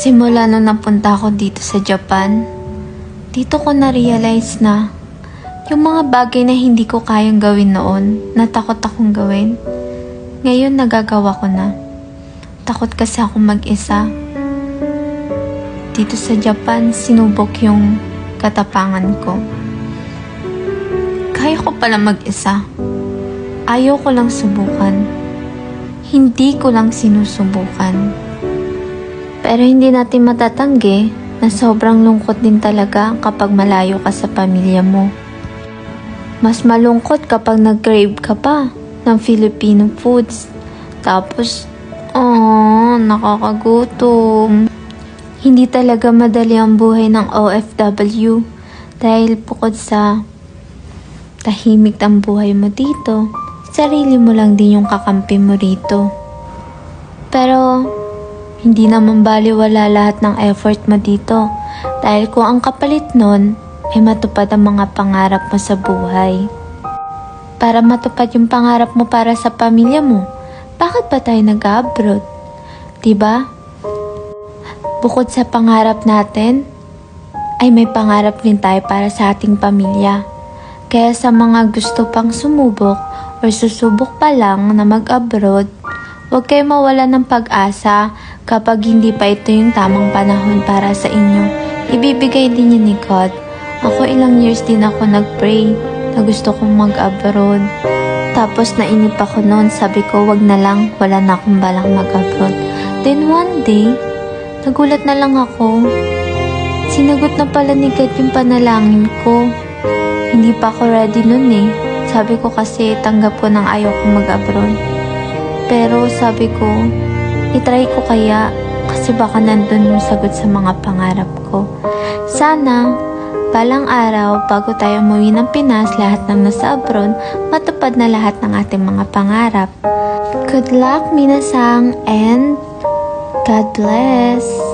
Simula nung napunta ako dito sa Japan, dito ko na-realize na yung mga bagay na hindi ko kayang gawin noon, na takot akong gawin, ngayon nagagawa ko na. Takot kasi ako mag-isa. Dito sa Japan, sinubok yung katapangan ko. Kaya ko pala mag-isa. Ayaw ko lang subukan. Hindi ko lang sinusubukan. Pero hindi natin matatanggi na sobrang lungkot din talaga kapag malayo ka sa pamilya mo. Mas malungkot kapag nag-crave ka pa ng Filipino foods. Tapos, nakakagutom. Hindi talaga madali ang buhay ng OFW dahil bukod sa tahimik ang buhay mo dito, sarili mo lang din yung kakampi mo rito. Pero, hindi naman baliwala lahat ng effort mo dito dahil kung ang kapalit nun ay matupad ang mga pangarap mo sa buhay. Para matupad yung pangarap mo para sa pamilya mo, bakit ba tayo nag-abroad? Diba? Bukod sa pangarap natin, ay may pangarap din tayo para sa ating pamilya. Kaya sa mga gusto pang sumubok o susubok pa lang na mag-abroad, huwag kayo mawala ng pag-asa kapag hindi pa ito yung tamang panahon para sa inyo. Ibibigay din yun ni God. Ako ilang years din ako nag-pray na gusto kong mag-abroad. Tapos nainip ako noon, sabi ko wag na lang, wala na akong balang mag-abroad. Then one day, nagulat na lang ako. Sinagot na pala ni God yung panalangin ko. Hindi pa ako ready noon eh. Sabi ko kasi tanggap ko ng ayaw kong mag-abroad. Pero sabi ko, itry ko kaya kasi baka nandun yung sagot sa mga pangarap ko. Sana, balang araw bago tayo umuwi ng Pinas, lahat ng nasa abroad, matupad na lahat ng ating mga pangarap. Good luck, minasang, and God bless!